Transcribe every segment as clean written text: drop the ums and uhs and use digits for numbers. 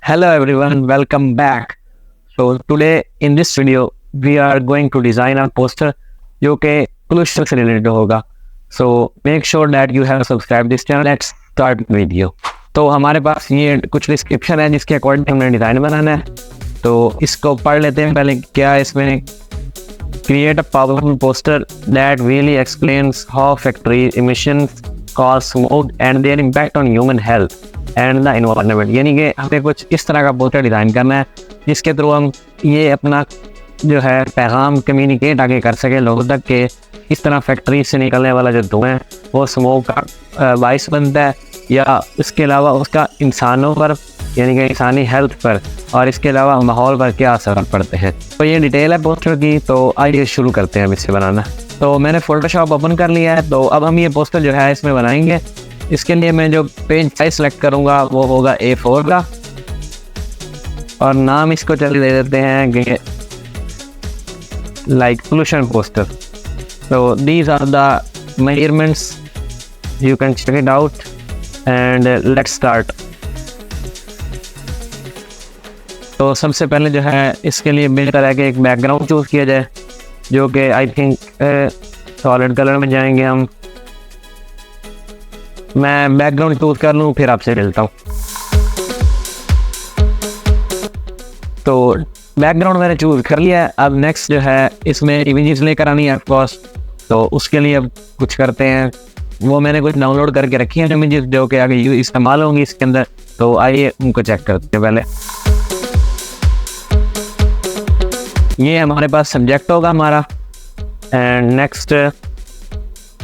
Hello everyone, welcome back. So today in this video we are going to design a poster जो कि pollution से related होगा. So make sure that you have subscribed this channel. Let's start video. तो हमारे पास ये कुछ description है जिसके अकॉर्डिंग हमने डिज़ाइन बनाना है. तो इसको पढ़ लेते हैं पहले. क्या इसमें create a powerful poster that really explains how factory emissions cause smoke and their impact on human health and the environment. यानी कि हमें कुछ इस तरह का पोस्टर डिज़ाइन करना है जिसके थ्रू हम ये अपना जो है पैगाम कम्युनिकेट आगे कर सकें लोगों तक कि इस तरह फैक्ट्री से निकलने वाला जो धुआं है वो स्मोक का बाइस बनता है या इसके अलावा उसका इंसानों पर यानी कि इंसानी हेल्थ पर और इसके अलावा माहौल पर क्या असर पड़ते हैं. तो ये डिटेल है पोस्टर की. तो आइए शुरू करते हैं अब इसे बनाना. तो मैंने फोटोशॉप ओपन कर लिया है. तो अब हम ये पोस्टर जो है इसमें बनाएंगे. इसके लिए मैं जो पेज साइज सेलेक्ट करूँगा वो होगा A4 का और नाम इसको चल दे देते हैं कि लाइक पोल्यूशन पोस्टर. तो these are the measurements, you can check it out and let's start. तो सबसे पहले जो है इसके लिए बेहतर है कि एक बैकग्राउंड चूज़ किया जाए जो कि आई थिंक सॉलिड कलर में जाएंगे हम. मैं बैकग्राउंड चूज़ कर लूँ फिर आपसे मिलता हूँ. तो बैकग्राउंड मैंने चूज़ कर लिया है. अब नेक्स्ट जो है इसमें इमेजेस लेकर आनी है ऑफकोर्स. तो उसके लिए अब कुछ करते हैं. वो मैंने कुछ डाउनलोड करके रखी हैं इमेजेस जो कि आगे इस्तेमाल होंगी इसके अंदर. तो आइए उनको चेक करते हैं. पहले ये हमारे पास सब्जेक्ट होगा हमारा. एंड नेक्स्ट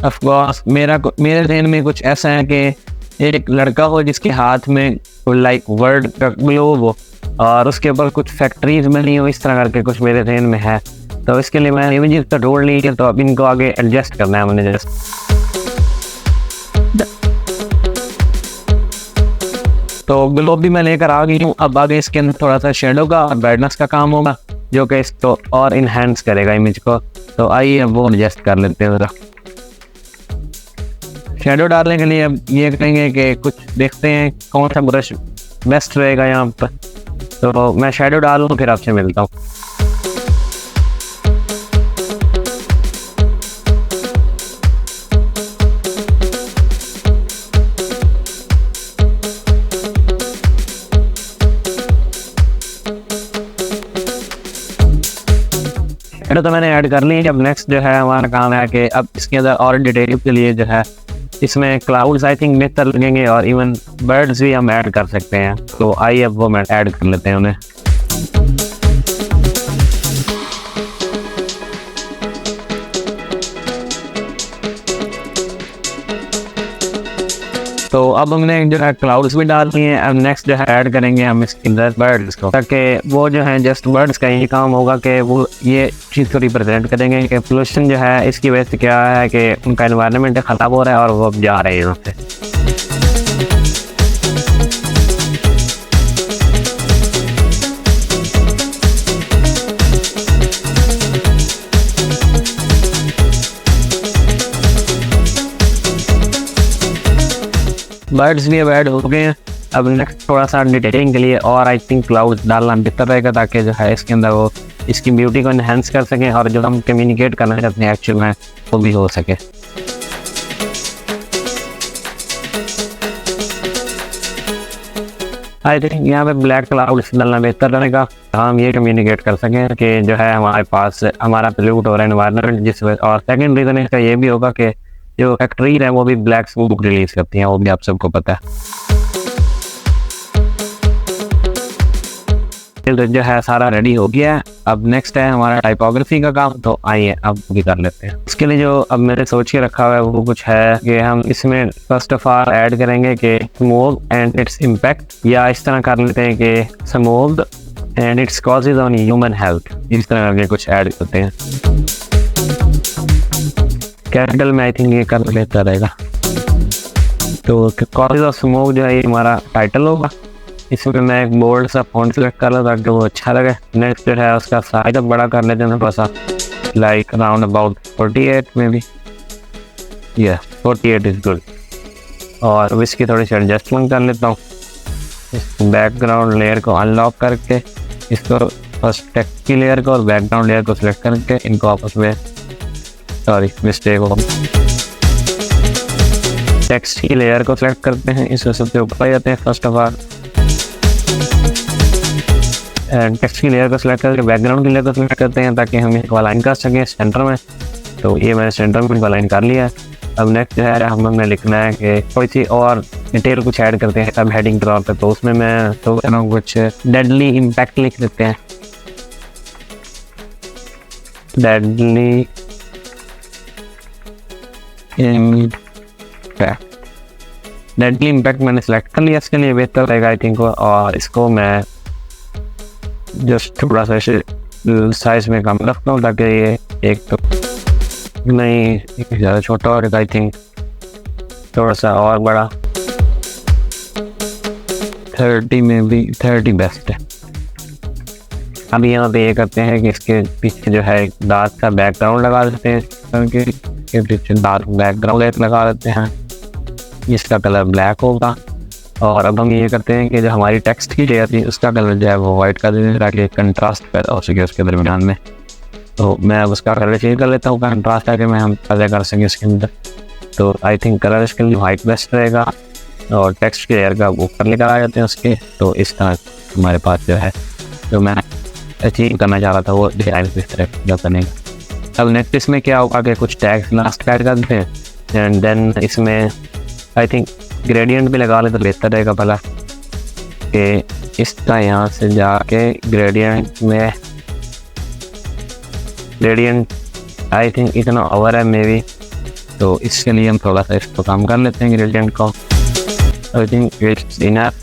ऑफकोर्स मेरे ध्यान में कुछ ऐसा है कि एक लड़का हो जिसके हाथ में लाइक वर्ड का ग्लोब हो और उसके ऊपर कुछ फैक्ट्रीज बनी हो. इस तरह करके कुछ मेरे ध्यान में है. तो इसके लिए मैंने इमेजेस तो ढूंढ ली है. तो अब इनको आगे एडजस्ट करना है हमने जस्ट. तो ग्लोब भी मैं लेकर आ गई हूँ. अब आगे इसके अंदर थोड़ा सा शेडो का और ब्राइटनेस का काम होगा जो कि इसको और इन्हेंस करेगा इमेज को. तो आइए अब वो एडजस्ट कर लेते हैं. ज़रा शेडो डालने के लिए अब ये करेंगे कि कुछ देखते हैं कौन सा ब्रश बेस्ट रहेगा यहाँ पर. तो मैं शेडो डालूँ फिर आपसे मिलता हूँ. शेडो तो मैंने ऐड कर ली है. अब नेक्स्ट जो है हमारा काम है कि अब इसके अंदर और डिटेल के लिए जो है इसमें क्लाउड्स आई थिंक बेहतर लगेंगे और इवन बर्ड्स भी हम ऐड कर सकते हैं. तो आइए अब वो मैं ऐड कर लेते हैं उन्हें. तो अब हमने जो है क्लाउड्स भी डाल दिए हैं. अब नेक्स्ट जो है ऐड करेंगे हम इसके अंदर बर्ड्स को ताकि वो जो है जस्ट बर्ड्स का ये काम होगा कि वो ये चीज़ को रिप्रेजेंट करेंगे कि पोल्यूशन जो है इसकी वजह से क्या है कि उनका एनवायरनमेंट ख़राब हो रहा है और वो अब जा रहे हैं यहाँ से. बर्ड्स भी अब ऐड हो गए हैं. अब नेक्स्ट थोड़ा सा डिटेलिंग के लिए और आई थिंक क्लाउड्स डालना बेहतर रहेगा ताकि जो है इसके अंदर वो इसकी ब्यूटी को इन्हेंस कर सकें और जो हम कम्युनिकेट करना चाहते हैं एक्चुअल में वो भी हो सके. आई थिंक यहाँ पे ब्लैक क्लाउड्स डालना बेहतर रहेगा. हम ये कम्युनिकेट कर सकें कि जो है हमारे पास हमारा पोल्यूट हो रहा है एनवायरनमेंट जिस वजह. और सेकेंड रीज़न इसका ये भी होगा कि जो फैक्ट्री है वो भी ब्लैक स्मोक रिलीज करती हैं. वो भी आप सबको पता है. जो है सारा रेडी हो गया है. अब नेक्स्ट है हमारा टाइपोग्राफी का काम. तो आइए अब भी कर लेते हैं. उसके लिए जो अब मैंने सोच के रखा हुआ है वो कुछ है कि हम इसमें फर्स्ट ऑफ ऑल ऐड करेंगे कि स्मोक एंड इट्स इम्पैक्ट, या इस तरह कर लेते हैं कि smoke and its causes on human health. इस तरह करके कुछ ऐड करते हैं. कैपिटल में आई थिंक ये कर लेता रहेगा. तो कॉजेज ऑफ स्मोक जो है ये हमारा टाइटल होगा. इसमें मैं एक बोल्ड सा फॉन्ट सेलेक्ट कर लो ताकि वो अच्छा लगे. नेक्स्ट जो है उसका साइज अब बड़ा कर लेते हैं थोड़ा सा, like around about 48 may be. 48 is good. और इसकी थोड़ी सी एडजस्टमेंट कर लेता हूँ. इस बैकग्राउंड लेयर को अनलॉक करके इसको फर्स्ट टेक्स्ट की लेयर को और बैकग्राउंड लेयर को सिलेक्ट करके इनको आपस में मिस्टेक हो टेक्स्ट की लेयर को सिलेक्ट करते हैं, इसको सबसे ऊपर जाते हैं first of all and text की लेयर को सिलेक्ट करके बैकग्राउंड की लेयर को सिलेक्ट करते हैं ताकि हम इसको अलाइन कर सकें सेंटर में। तो ये मैंने सेंटर में इनको अलाइन कर लिया है। अब नेक्स्ट जो है हमने लिखना है कि थोड़ी सी और डिटेल कुछ ऐड करते हैं अब हेडिंग के तौर पर। तो उसमें मैं तो कुछ डेडली इम्पैक्ट लिख देते हैं, डेडली इम्पैक्ट मैंने सेलेक्ट कर लिया, इसके लिए बेहतर रहेगा आई थिंक। और इसको मैं जस्ट थोड़ा सा साइज में कम रखता हूँ ताकि ये एक तो नहीं ज़्यादा छोटा और आई थिंक थोड़ा सा और बड़ा 30 में भी 30 बेस्ट है। अब यहाँ पे ये करते हैं कि इसके पीछे जो है एक डार्क का बैकग्राउंड लगा देते हैं, इसके पीछे डार्क बैकग्राउंड लगा देते हैं, इसका कलर ब्लैक होगा। और अब हम ये करते हैं कि जो हमारी टेक्स्ट की लेयर थी उसका कलर जो है वो वाइट कर देते हैं ताकि कंट्रास्ट पैदा हो सके उसके दरमियान में। तो मैं उसका कलर चेंज कर लेता हूँ कंट्रास्ट ताकि मैं हम पैदा कर सकें इसके अंदर। तो आई थिंक कलर इसके लिए वाइट बेस्ट रहेगा और टेक्स्ट की लेयर का ऊपर लेकर आ जाते हैं उसके। तो इस तरह हमारे पास जो है जो मैं अचीव करना चाह रहा था वो डिजाइन इस तरह करने का। अब नेक्स्ट इसमें क्या होगा कि कुछ टैग्स लास्ट ऐड कर देते हैं एंड देन इसमें आई थिंक ग्रेडियंट भी लगा ले तो बेहतर रहेगा भला कि इसका यहाँ से जाके ग्रेडियंट में ग्रेडियंट आई थिंक इतना ओवर है मे बी। तो इसके लिए हम थोड़ा सा इसको कम कर लेते हैं ग्रेडियंट को। आई थिंक इट्स इनफ,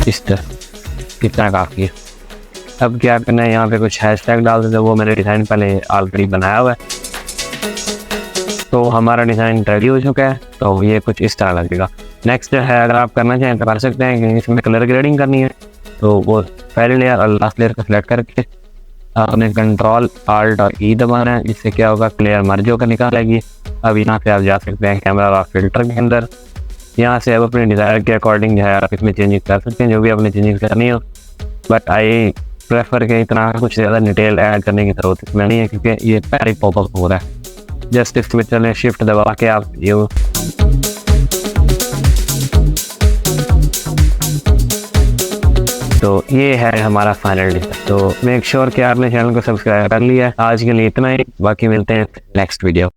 इस तरह इतना काफ़ी है। अब क्या करना है यहाँ पे कुछ हैशटैग डाल देते हैं, वो मैंने डिज़ाइन पहले ऑलरेडी बनाया हुआ है। तो हमारा डिज़ाइन रेडी हो चुका है। तो ये कुछ इस तरह लगेगा। नेक्स्ट है अगर आप करना चाहें तो कर सकते हैं कि इसमें कलर ग्रेडिंग करनी है तो वो पहले लेयर और लास्ट लेयर को सिलेक्ट करके आपने कंट्रोल आल्ट और ई दबाना है, जिससे क्या होगा लेयर मर्ज होकर निकालेगी। अब यहाँ से आप जा सकते हैं कैमरा और फिल्टर के अंदर, यहाँ से आप अपने डिज़ायर के अकॉर्डिंग जो है आप इसमें चेंजिंग कर सकते हैं जो भी आपने चेंजिंग करनी हो। बट आई प्रेफर के इतना कुछ ज़्यादा डिटेल ऐड करने की ज़रूरत इसमें नहीं है क्योंकि ये पहले पॉपअप हो रहा है। जस्ट इसमें चलें शिफ्ट दबा के आप ये तो ये है हमारा फाइनल डिज़ाइन। तो मेक श्योर कि आपने चैनल को सब्सक्राइब कर लिया है। आज के लिए इतना ही, बाकी मिलते हैं नेक्स्ट वीडियो।